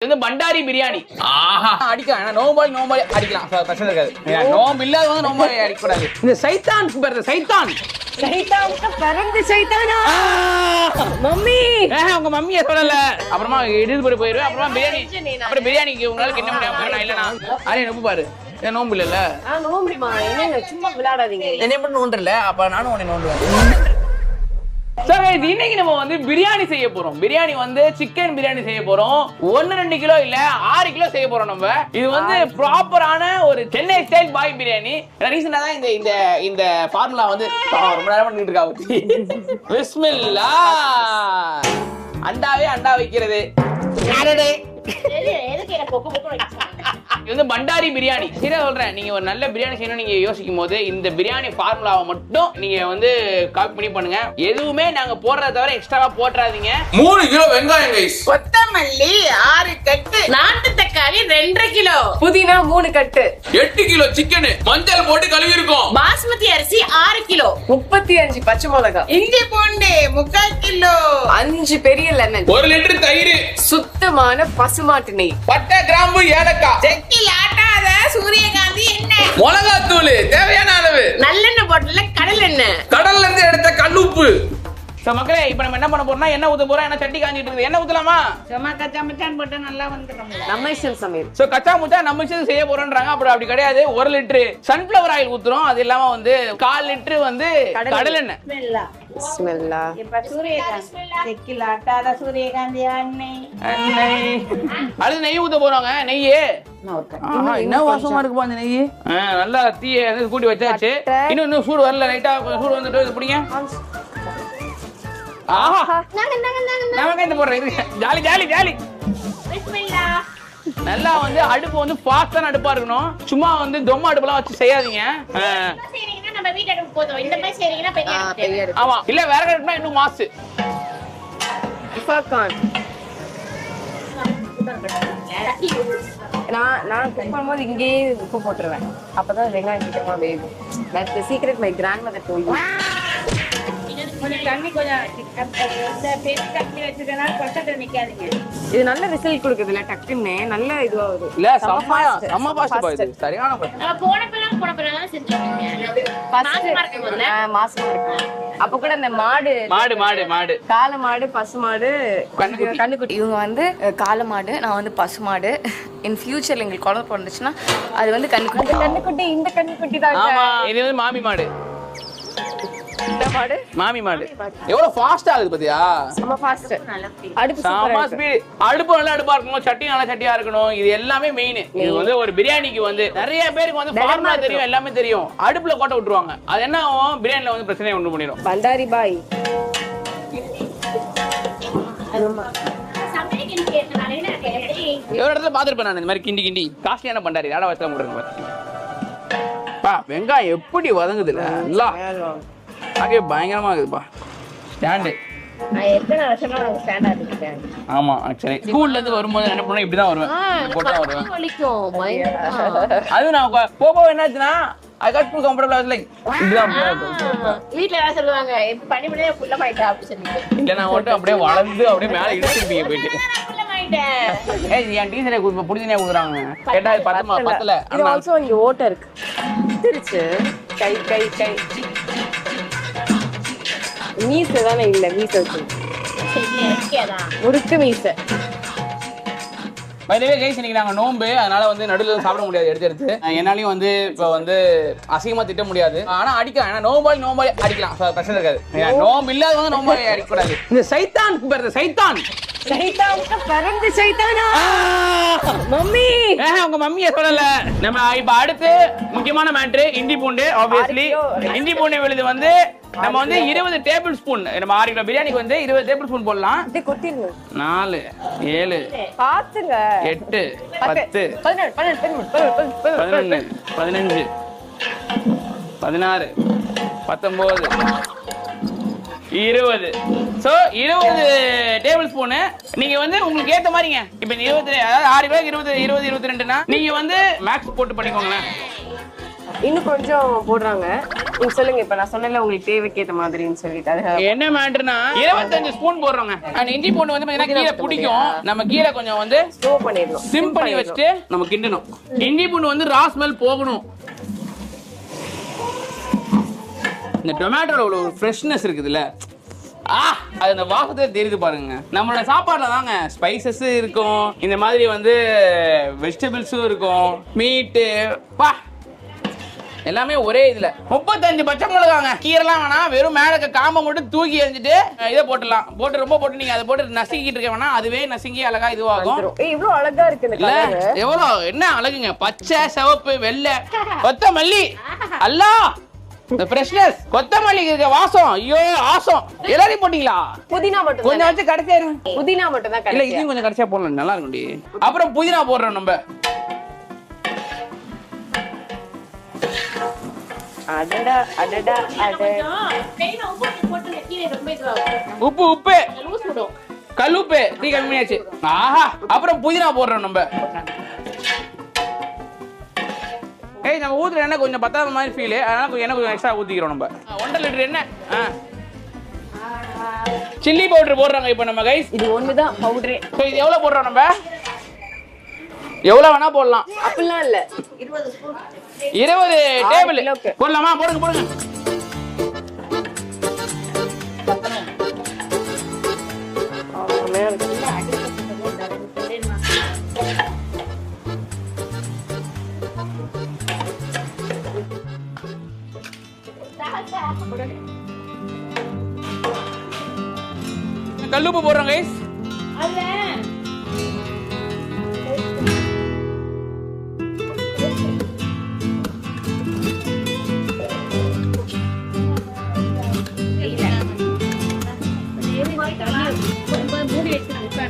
இது பண்டாரி பிரியாணி. ஆஹா அடிக்கலாம். நோம்பாலி அடிக்கலாம். பிரச்சனை இருக்காது. நோம்பு இல்லாதவங்க நோம்பாலி அடிக்க கூடாது. இந்த சைத்தான் பிறந்த சைத்தான். சைத்தானுக்கு பிறந்த சைத்தானா? மம்மி. உங்க மம்மியை சொல்லல. அப்புறமா இடிச்சு போயிருவேன். அப்புறமா பிரியாணி. அப்புறம் பிரியாணிக்கு உங்களால என்ன முடியாது. இல்லனா அரே நோம்பு பாரு. நோம்பு இல்லல. நோம்புமா என்னங்க சும்மா விளையாடாதீங்க. என்ன பண்ண நோன்றல. அப்ப நானும் உன்னை நோண்டுவேன். சார் இன்னைக்கு நம்ம வந்து பிரியாணி செய்ய போறோம். பிரியாணி வந்து சிக்கன் பிரியாணி செய்ய போறோம். 1-2 கிலோ இல்ல 6 கிலோ செய்ய போறோம். நம்ம இது வந்து ப்ராப்பரான ஒரு சென்னை ஸ்டைல் பாய் பிரியாணி. ரீசெண்டா தான் இந்த இந்த ஃபார்முலா வந்து ரொம்ப நேரம் பண்ணிட்டு இருக்காங்க. பிஸ்மில்லாஹ். அண்டா வைக்கிறது. இது வந்து பண்டாரி பிரியாணி. சரியா சொல்றேன். நீங்க ஒரு நல்ல பிரியாணி செய்யணும் நீங்க யோசிக்கும் போது இந்த பிரியாணி ஃபார்முலாவை மட்டும் நீங்க வந்து காப்பி பண்ணி பண்ணுங்க. எதுவுமே நாங்க போடுறத தவிர எக்ஸ்ட்ராவா போட்றாதீங்க. 3 கிலோ வெங்காயம் கைஸ், கொத்தமல்லி 6 கட்டு, நாட்டு தக்காளி 2.5 கிலோ, புதினா 3 கட்டு, 8 கிலோ சிக்கன் மஞ்சள் போட்டு கழுவி இருக்கோம், பாஸ்மதி அரிசி 6 கிலோ, 35 பச்சை மிளகாய், இஞ்சி பூண்டு 3/4 கிலோ, 5 பெரிய லெமன், 1 லிட்டர் தயிர், சுத்தமான பசுமாட்டு நெய், பட்டை கிராம்பு ஏலக்காய், செக்கில் ஆட்டாத சூரியகாந்தி எண்ணெய், மிளகாத்தூள் தேவையான அளவு, நல்லெண்ணெய் போட்டல கடலெண்ணெய், கடல்ல இருந்து எடுத்த கல்லுப்பு. மக்களே இப்ப நம்ம என்ன பண்ண போறோம்னா எண்ணெய் ஊத்த போறோம். என்ன சட்டி காஞ்சிட்டு இருக்குது. எண்ணெய் ஊத்தலாமா? சும்மா கச்சா மச்சான் போட்டு நல்லா வந்துரும். நம்ம இஷ்டம் சமையல். சோ கச்சா முச்சா நம்ம இஷ்டம் செய்ய போறோம்ன்றாங்க. அப்படி கிடையாது. 1 லிட்டர் சன்ஃப்ளவர் ஆயில் ஊத்துறோம். அது இல்லாம வந்து 1/4 லிட்டர் வந்து கடலெண்ணெய். பிஸ்மில்லா. இப்ப சூரியகாந்தி செக்கில் ஆட்டாத சூரியகாந்தி எண்ணெய். அடுத்து நெய் ஊத்த போறோங்க. நெய் என்ன வாசமா இருக்குப்பா அந்த நெய். நல்லா தீய கூட்டி வச்சாச்சு. இன்னும் சூடு வரல. லைட்டா சூடு வந்துட்டு இது பிடிங்க. நல்லா வந்து அடுப்பு வந்து ஃபாஸ்டான அடுப்பா இருக்கணும். சும்மா வந்து தொம்ம அடுப்புலாம் வச்சு செய்யாதீங்க. ஆமா இல்ல வேற அடுப்புனா இன்னும் மாசு. நான் குக் பண்ணும்போது இங்கேயே உப்பு போட்டுருவேன். அப்பதான் வெங்காயம் சீக்கிரமா வேகும். That's the secret my grandmother told me. இது நல்ல ரிசல்ட் கொடுக்குதுல டக்குன்னு நல்ல இதுவா வருது. இல்ல செம்ம ஃபாஸ்ட் பாய். இது சரியான மாசமா இருக்கு. அப்ப கூட இந்த மாடு காளை மாடு பசு மாடு கண்ணுக்குட்டி இவங்க வந்து காளை மாடு, நான் வந்து பசு மாடு. இன் ஃபியூச்சர்ல எங்களுக்கு குழந்தை பிறந்துச்சுன்னா அது வந்து கண்ணுக்குட்டி. இந்த கண்ணுக்குட்டி தான். இது வந்து மாமி மாடு. மாடு மாமி மாடு எவ்வளவு ஃபாஸ்டா ஆகுது பாத்தியா? ரொம்ப ஃபாஸ்ட். அடுப்பு சம ஸ்பீட். அடுப்பு நல்ல அடுப்பா இருக்கணும், சட்டி நல்ல சட்டியா இருக்கணும். இது எல்லாமே மெயின். இது வந்து ஒரு பிரியாணிக்கு வந்து நிறைய பேருக்கு வந்து ஃபார்முலா தெரியும், எல்லாமே தெரியும். அடுப்புல கோட்டை விட்டுருவாங்க. அது என்ன ஆகும்? பிரியாணில வந்து பிரச்சனையை உண்டு பண்ணிடும். பண்டாரி பாய் எவ்வளவு இடத்துல பாத்துருப்பேன் நான் இந்த மாதிரி கிண்டி காஸ்ட்லியான பண்டாரி ராடா வச்சா போட்டுருங்க. வெங்காயம் எப்படி வதங்குதுல நல்லா ஆகவே பயங்கரமா இருக்குதுப்பா. ஸ்டாண்டு ஆமா ஆக்சுவலி ஸ்கூல்ல இருந்து வரும்போது என்ன பண்ண இப்படிதான் வருவேன். அது நான் போக என்னாச்சுன்னா I got too comfortable. I was like வீட்ல என்ன சொல்லுவாங்க? பண்ணி புள்ள மாயிட்டா அப்படி சொல்லிட்டு. இல்ல நான் மட்டும் அப்படியே வளர்ந்து அப்படியே மேல இழுத்துப்பீங்க போயிட்டு. புள்ள மாயிட்டேன். ஏய் என் டீச்சரே புடிச்சனே குடுறாங்க. கேட்டா பத்தல. இது ஆல்சோ இங்க ஓட்ட இருக்கு. திருச்சு கை மீச தானே இல்ல மீச இருக்கு. முறுக்கு மீச. பை தி வே गाइस இன்னைக்கு நாங்க நோம்பு, அதனால வந்து நடுவுல சாப்பிட முடியாது. எடுத்து என்னாலயும் வந்து இப்ப வந்து அசிங்கமா திட்ட முடியாது. ஆனா அடிக்கலாம். ஏன்னா நோம்பாலி அடிக்கலாம். பிரச்சனை இருக்காது. நோம்பு இல்லாதவங்க நோம்பாலி அடிக்க கூடாது. இந்த சைத்தான் பிறந்த சைத்தானுக்கு பிறந்த சைத்தானா? மம்மி. உங்க மம்மியை சொல்லல. நம்ம இப்ப அடுத்து முக்கியமான மேட்ரு இஞ்சி பூண்டு. ஆப்வியஸ்லி இஞ்சி பூண்டு விழுது வந்து நம்ம வந்து 20 டேபிள் ஸ்பூன். நம்ம 6 கிலோ பிரியாணிக்கு வந்து 20 டேபிள் ஸ்பூன் போடலாம். 4 7 பாத்துங்க 8 10 11 15 16 19 20. So 20 table spoon. நீங்க வந்து உங்களுக்கு ஏத்த மாதிரிங்க. இப்ப 20 அதாவது 6 கிலோக்கு 20 22னா நீங்க வந்து மேக்ஸ் போட்டு பண்ணிக்கோங்களேன். இன்னும் கொஞ்சம் போடுறாங்க. நீங்க சொல்லுங்க இப்ப நான் சொன்னல உங்களுக்கு தேவைக்கு ஏத்த மாதிரின்னு சொல்லிட்டு அது என்ன மேட்டர்னா 25 ஸ்பூன் போடுறோங்க. அந்த இஞ்சி பூண்டு வந்து பாத்தீங்கன்னா கீழே பிடிக்கும். நம்ம கீழே கொஞ்சம் வந்து ஸ்லோ பண்ணிடணும். சிம் பண்ணி வச்சுட்டு நம்ம கிண்டணும். இஞ்சி பூண்டு வந்து ரா ஸ்மெல் போகணும். இந்த டொமேட்டோல ஒரு ஃப்ரெஷ்னஸ் இருக்குதுல்ல, அது அந்த வாசத்தை தெரியுது பாருங்க. நம்மளோட சாப்பாடுல தாங்க ஸ்பைசஸ் இருக்கும், இந்த மாதிரி வந்து வெஜிடபிள்ஸும் இருக்கும், மீட்டு பா எல்லாமே ஒரே இதுல. 35 பச்சை மிளகாங்க. கீரைலாம் வேணாம், வெறும் மேல காம்பை மட்டும் தூக்கி எறிஞ்சிட்டு இதை போட்டுலாம். போட்டு ரொம்ப போட்டு நீங்க அதை போட்டு நசுக்கிட்டு இருக்க வேணாம், அதுவே நசுங்கி அழகா இதுவாகும். இவ்வளவு அழகா இருக்கு இந்த கலர். எவ்வளவு என்ன அழகுங்க, பச்சை சிவப்பு வெள்ளை கொத்தமல்லி அல்லா இந்த ஃப்ரெஷ்னஸ் கொத்தமல்லி இருக்க வாசம். ஐயோ ஆசம். எல்லாரையும் போட்டீங்களா? புதினா மட்டும் கொஞ்சம் வச்சு கடைசியா புதினா மட்டும் தான் இல்ல, இதையும் கொஞ்சம் கடைசியா போடலாம், நல்லா இருக்கும்டி. அப்புறம் புதினா போடுறோம் நம்ம. அடடா அடடா அட உப்பு உப்பு கல்லுப்பு தீ கம்மியாச்சு. ஆஹா. அப்புறம் புதினா போடுறோம் நம்ம. ஏய் நம்ம ஊத்துற எண்ணெய் கொஞ்சம் பத்தாத மாதிரி ஃபீல், அதனால கொஞ்சம் எண்ணெய் கொஞ்சம் எக்ஸ்ட்ரா ஊத்திக்கிறோம் நம்ம. 1.5 லிட்டர் எண்ணெய். சில்லி பவுடர் போடுறாங்க இப்போ நம்ம கைஸ். இது ஒண்ணுதான் பவுடரே. சோ இது எவ்வளவு போடுறோம் நம்ம? எவ்வளவு வேணா போடலாம். அப்படிலாம் இல்ல, 20 டேபிள் போடலாமா? போடுங்க போடுங்க. கல்லுப்பு போடுறோம் கைஸ்.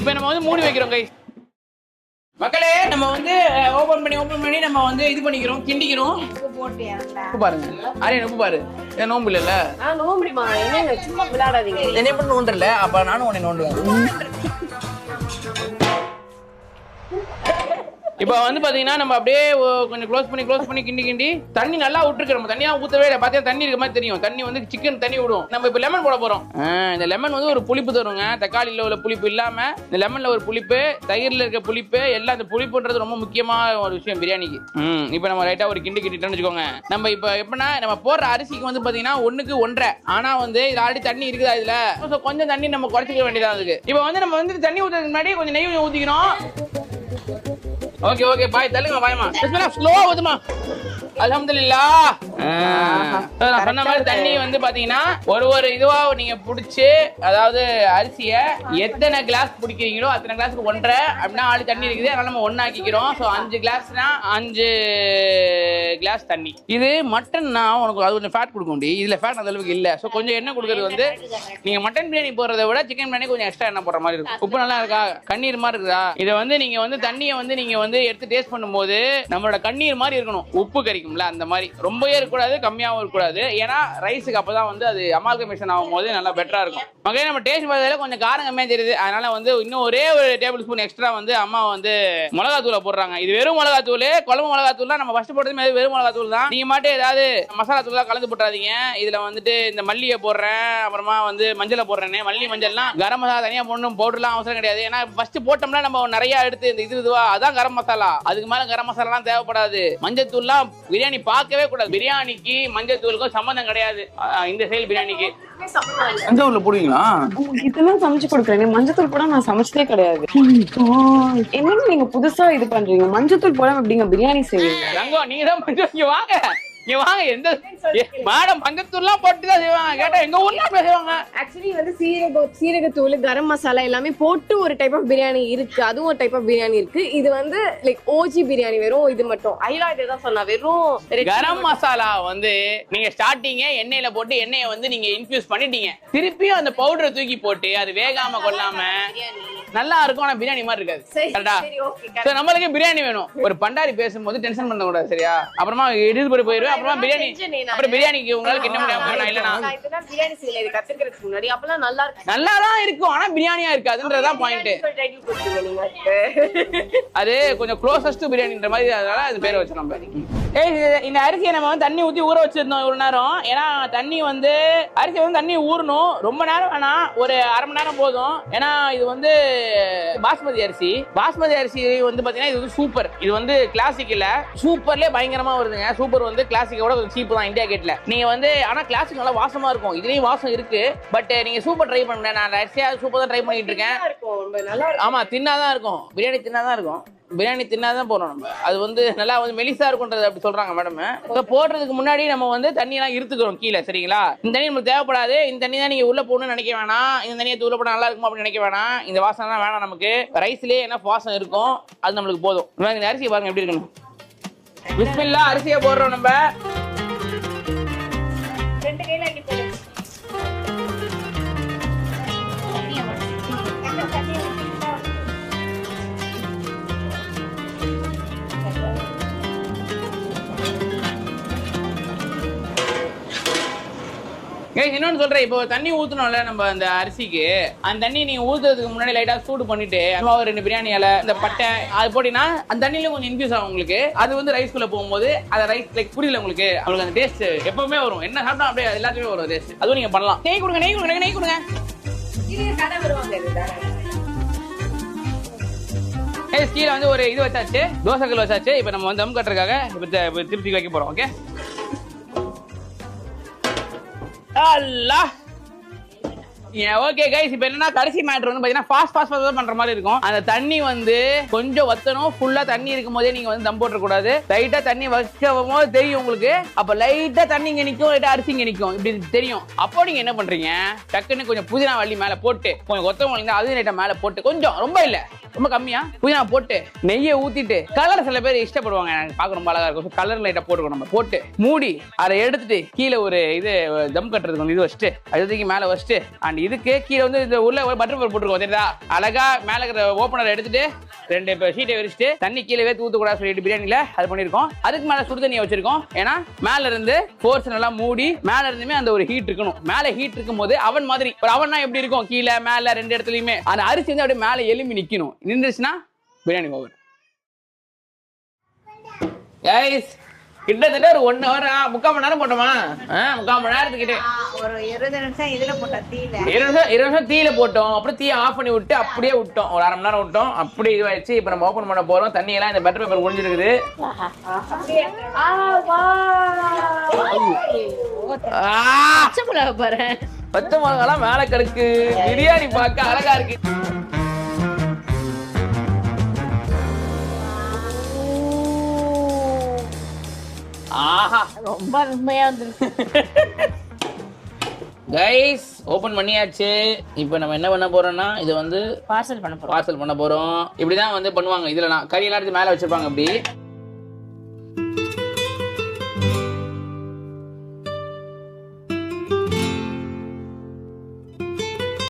இப்ப நம்ம வந்து மூடி வைக்கிறோம் கைஸ். மக்களே நம்ம வந்து ஓபன் பண்ணி நம்ம வந்து இது பண்ணிக்கிறோம், கிண்டிக்கிறோம். உப்பு பாருங்க. ஆரியன் உப்பு பாரு. ஏன் நோம்பு இல்ல? நோம்புமா என்ன சும்மா விளையாடாதீங்க. என்ன பண்ண நோண்டல, அப்ப நானும் உன்னை நோண்டுவேன். இப்போ வந்து பாத்தீங்கன்னா நம்ம அப்படியே கொஞ்சம் க்ளோஸ் பண்ணி கிண்டி தண்ணி நல்லா விட்டுருக்கு. நம்ம தண்ணியா ஊத்தவே இல்லை, பார்த்தா தண்ணி இருக்க மாதிரி தெரியும். தண்ணி வந்து சிக்கன் தண்ணி விடும். நம்ம இப்போ லெமன் போட போறோம். இந்த லெமன் வந்து ஒரு புளிப்பு தருங்க. தக்காளியில் உள்ள புளிப்பு இல்லாம இந்த லெமன்ல ஒரு புளிப்பு, தயிர்ல இருக்க புளிப்பு, எல்லாம் இந்த புளிப்புன்றது ரொம்ப முக்கியமான ஒரு விஷயம் பிரியாணிக்கு. இப்போ நம்ம ரைட்டா ஒரு கிண்டிட்டோம்னு வச்சுக்கோங்க. நம்ம இப்போ எப்படின்னா நம்ம போடுற அரிசிக்கு வந்து பாத்தீங்கன்னா 1க்கு 1.5, ஆனா வந்து இது ஆல்ரெடி தண்ணி இருக்குதா இதுல, கொஞ்சம் தண்ணி நம்ம குறைச்சிக்க வேண்டியதா இருக்கு. இப்போ வந்து நம்ம வந்து தண்ணி ஊத்துறதுக்கு முன்னாடி கொஞ்சம் நெய் ஊத்திக்கணும். ஓகே ஓகே பாய் தள்ளுங்க பாயமா. ஸ்லோ ஊதுமா. அல்ஹம்துலில்லாஹ். நான் சொன்ன மாதிரி தண்ணி வந்து பாத்தீங்கன்னா ஒரு இதுவா நீங்க புடிச்சு, அதாவது அரிசிய எத்தனை கிளாஸ் பிடிக்கிறீங்களோ அத்தனை கிளாஸ்க்கு 1.5 அப்படின்னா ஆளு தண்ணி இருக்குது. அதனால நம்ம 1 ஆக்கிக்கிறோம். ஸோ 5 கிளாஸ்னா 5 கிளாஸ் தண்ணி. இது மட்டன்னா உனக்கு அது கொஞ்சம் ஃபேட் கொடுக்க முடியும். இதுல ஃபேட் அந்த அளவுக்கு இல்ல. ஸோ கொஞ்சம் எண்ணெய் கொடுக்கறது வந்து நீங்க மட்டன் பிரியாணி போடுறத விட சிக்கன் பிரியாணி கொஞ்சம் எக்ஸ்ட்ரா எண்ணெய் போடுற மாதிரி இருக்கும். உப்பு நல்லா இருக்கா, கண்ணீர் மாதிரி இருக்குதா? இதை வந்து நீங்க வந்து தண்ணியை வந்து நீங்க வந்து எடுத்து டேஸ்ட் பண்ணும்போது நம்மளோட கண்ணீர் மாதிரி இருக்கணும். உப்பு கறிக்கும்ல அந்த மாதிரி ரொம்பவே இருக்கக்கூடாது, கம்மியாகவும் இருக்கக்கூடாது. ஏன்னா ரைஸுக்கு அப்பதான் வந்து அது அமால்கமேஷன் ஆகும் போது நல்லா பெட்டரா இருக்கும். மகளே நம்ம டேஸ்ட் பார்த்ததுல கொஞ்சம் காரம் கம்மியா தெரியுது. அதனால வந்து இன்னும் ஒரே ஒரு டேபிள் ஸ்பூன் எக்ஸ்ட்ரா வந்து அம்மா வந்து மிளகாத்தூளை போடுறாங்க. இது வெறும் மிளகாத்தூள், குழம்பு மிளகாத்தூள். நம்ம ஃபர்ஸ்ட் போட்டது வெறும் மிளகாத்தூள் தான். நீங்க மாட்டே ஏதாவது மசாலா தூள் கலந்து போட்டாதீங்க. இதுல வந்துட்டு இந்த மல்லியை போடுறேன், அப்புறமா வந்து மஞ்சளை போடுறேன். மல்லி மஞ்சள்லாம் கரம் மசாலா தனியா போடணும், பவுடர்லாம் அவசரம் கிடையாது. ஏன்னா ஃபர்ஸ்ட் போட்டோம்னா நம்ம நிறைய எடுத்து இந்த இதுவா அதான் கரம் மசாலா. அதுக்கு மேல கரம் மசாலாலாம் தேவைப்படாது. மஞ்சள் தூள்லாம் பிரியாணி பார்க்கவே கூடாது. பிரியாணிக்கு மஞ்சள் தூளுக்கும் சம்பந்தம் கிடையாது. இந்த செயல் பிரியாணிக்கு மஞ்சள் போடுவீங்களா? இதெல்லாம் சமைச்சு கொடுக்குறேன். மஞ்சள் தூள் போட நான் சமைச்சதே கிடையாது. என்னன்னு நீங்க புதுசா இது பண்றீங்க? மஞ்சள் தூள் போடாம எப்படிங்க பிரியாணி செய்வீங்க? ரங்கோ நீங்க தான் மஞ்சள் வாங்க வாங்க. எந்த மேடம் மஞ்சத்தூள்லாம் போட்டு தான் செய்வாங்க. கேட்டா எங்க ஊர்ல அப்படி செய்வாங்க. ஆக்சுவலி வந்து சீரகத்தூள், கரம் மசாலா எல்லாமே போட்டு ஒரு டைப் ஆஃப் பிரியாணி இருக்கு. அதுவும் ஒரு டைப் ஆஃப் பிரியாணி இருக்கு. இது வந்து லைக் ஓஜி பிரியாணி, வெறும் இது மட்டும். ஐலா இதுதான் சொன்னா, வெறும் கரம் மசாலா வந்து நீங்க ஸ்டார்டிங்கே எண்ணெயில போட்டு எண்ணெயை வந்து நீங்க இன்ஃபியூஸ் பண்ணிட்டீங்க. திருப்பியும் அந்த பவுடரை தூக்கி போட்டு அது வேகாம கொள்ளாம நல்லா இருக்கும் ஆனா பிரியாணி மாதிரி இருக்காது. சரி, கரெக்டா? சரி, okay, சோ நம்மளுக்கு பிரியாணி வேணும். ஒரு பண்டாரி பேசும்போது டென்ஷன் பண்ண கூடாது சரியா? அப்புறமா எடிட் பண்ணி போயிடுவேன். அப்புறமா பிரியாணி அப்புறம் பிரியாணிக்கு உங்களுக்கு கிட்ட முடியாது. இல்லனா நான் இப்பதான் பிரியாணி செய்யல, இது கத்துக்கிறதுக்கு முன்னாடி அப்பலாம் நல்லா இருக்கு. நல்லா தான் இருக்கும் ஆனா பிரியாணியா இருக்காதுன்றதான் பாயிண்ட். அது கொஞ்சம் க்ளோசஸ்ட் பிரியாணின்ற மாதிரி அதனால அது பேரை வச்சு நம்ம. இந்த அரிசியை நம்ம வந்து தண்ணி ஊத்தி ஊற வச்சிருந்தோம் ஒரு நேரம். ஏன்னா தண்ணி வந்து அரிசி வந்து தண்ணி ஊறணும், ரொம்ப நேரம் வேணாம், ஒரு அரை மணி நேரம் போதும். ஏன்னா இது வந்து பாஸ்மதி அரிசி. பாஸ்மதி அரிசி வந்து பாத்தீங்கன்னா இது வந்து சூப்பர். இது வந்து கிளாசிக் இல்ல, சூப்பர்லயே பயங்கரமா வருதுங்க. சூப்பர் வந்து கிளாசிக்கோட கொஞ்சம் சீப் தான் இந்தியா கேட்ல. நீங்க வந்து ஆனா கிளாசிக் நல்லா வாசமா இருக்கும், இதுலயும் வாசம் இருக்கு. பட் நீங்க சூப்பர் ட்ரை பண்ணுங்க. நான் அரிசியா சூப்பர் தான் ட்ரை பண்ணிட்டு இருக்கேன். ஆமா தின்னாதான் இருக்கும், பிரியாணி தின்னாதான் இருக்கும். பிரியாணி தின்னாதான் போறோம் நம்ம. அது வந்து நல்லா வந்து மெலிசா இருக்கும்ன்றது அப்படி சொல்றாங்க மேடம். போடுறதுக்கு முன்னாடி நம்ம வந்து தண்ணி எல்லாம் இருத்துக்கிறோம் கீழே சரிங்களா? இந்த தண்ணி நமக்கு தேவைப்படாது. இந்த தண்ணி தான் நீங்க உள்ள போகணும்னு நினைக்க வேணாம். இந்த தண்ணியை உள்ள போனா நல்லா இருக்கும் அப்படின்னு நினைக்க வேணாம். இந்த வாசனை வேணாம் நமக்கு. ரைஸ்லயே என்ன வாசம் இருக்கும் அது நம்மளுக்கு போதும். இந்த அரிசி பாருங்க எப்படி இருக்கணும். பிஸ்மில்லா அரிசியை போடுறோம் நம்ம. இன்னொன்னு சொல்றேன், இப்போ தண்ணி ஊத்தணும்ல நம்ம அந்த அரிசிக்கு, அந்த தண்ணி நீங்க ஊத்துறதுக்கு முன்னாடி லைட்டா சூடு பண்ணிட்டு ஒரு 2 பிரியாணி இலை இந்த பட்டை அது போட்டீங்கன்னா அந்த தண்ணியில கொஞ்சம் இன்ஃபியூஸ் ஆகும் உங்களுக்கு. அது வந்து ரைஸ்குள்ள போகும்போது அந்த ரைஸ் லைக் புரியல உங்களுக்கு அந்த டேஸ்ட் எப்பவுமே வரும். என்ன சாப்பிட்டா அப்படியே எல்லாத்துக்குமே வரும் டேஸ்ட். அதுவும் நீங்க பண்ணலாம். நெய் கொடுங்க நெய் கொடுங்க நெய் கொடுங்க. கீழே வந்து ஒரு இது வச்சாச்சு, தோசை கல் வச்சாச்சு. இப்போ நம்ம வந்து தம் கட்டுறதுக்காக இப்போ திருப்தி வைக்க போறோம். ஓகே அல்லாஹ் ஓகே கைஸ், இப்போ என்னன்னா கடைசி மேட்டர் வந்து பாத்தீங்கன்னா ஃபாஸ்ட் பண்ற மாதிரி இருக்கும். அந்த தண்ணி வந்து கொஞ்சம் வத்தணும். ஃபுல்லா தண்ணி இருக்கும் போதே நீங்க வந்து தம் போட்டுற கூடாது. லைட்டா தண்ணி வைக்கும் போது தெரியும் உங்களுக்கு. அப்ப லைட்டா தண்ணி இங்க நிக்கும், லைட்டா அரிசி இங்க நிக்கும், இப்படி தெரியும். அப்போ நீங்க என்ன பண்றீங்க, டக்குன்னு கொஞ்சம் புதினா வள்ளி மேல போட்டு, கொஞ்சம் கொத்தமல்லி அது லைட்டா மேல போட்டு, கொஞ்சம் ரொம்ப இல்ல ரொம்ப கம்மியா புதினா போட்டு நெய்யை ஊத்திட்டு, கலர் சில பேர் இஷ்டப்படுவாங்க, எனக்கு பார்க்க ரொம்ப அழகா இருக்கும், கலர் லைட்டா போட்டுக்கணும். நம்ம போட்டு மூடி அதை எடுத்துட்டு கீழே ஒரு இது தம் கட்டுறதுக்கு இது வச்சுட்டு அதுக்கு மேல வச்சுட்டு அண்ட் இதுக்கு கீழே வந்து இந்த உள்ள ஒரு பட்டர் பேப்பர் போட்டுருக்கோம் தெரியுதா? அழகா மேல இருக்கிற ஓப்பனர் எடுத்துட்டு 2 ஷீட்டை விரிச்சிட்டு தண்ணி கீழே ஊத்தக்கூடாது சொல்லிட்டு பிரியாணில அது பண்ணிருக்கோம். அதுக்கு மேல சுடு தண்ணியை வச்சிருக்கோம். ஏன்னா மேல இருந்து ஃபோர்ஸ் நல்லா மூடி மேல இருந்துமே அந்த ஒரு ஹீட் இருக்கணும். மேல ஹீட் இருக்கும் போது அவன் மாதிரி ஒரு அவன்னா எப்படி இருக்கும், கீழே மேல 2 இடத்துலயுமே அந்த அரிசி வந்து அப்படியே மேல எலும்பி நிக்கணும். நின்றுச்சுன்னா பிரியாணி ஓவர். கைஸ் கிட்டத்தட்ட ஒரு 1 hour 3/4 மணி நேரம் போட்டோமா? 3/4 மணி நேரத்துக்கிட்டே ஒரு 20 நிமிஷம் இதுல போட்ட தீயில 20 நிமிஷம் தீயில போட்டோம். அப்புறம் தீயை ஆஃப் பண்ணி விட்டு அப்படியே விட்டோம். ஒரு 1/2 மணி நேரம் விட்டோம். அப்படியே இதுவாயிடுச்சு. இப்போ நம்ம ஓப்பன் பண்ண போறோம். தண்ணி எல்லாம் இந்த பட்டர் பேப்பர் முடிஞ்சிருக்குது. பச்சை மிளகாலாம் மேல கிடக்கு. பிரியாணி பார்க்க அழகா இருக்கு. ஆஹா ரொம்ப அருமையா வந்துருக்கு. கைஸ் ஓபன் பண்ணியாச்சு. இப்போ நம்ம என்ன பண்ண போறோம்னா இது வந்து பார்சல் பண்ண போறோம். இப்படிதான் வந்து பண்ணுவாங்க. இதுல கறி எல்லாம் எடுத்து மேல வச்சிருப்பாங்க. அப்படி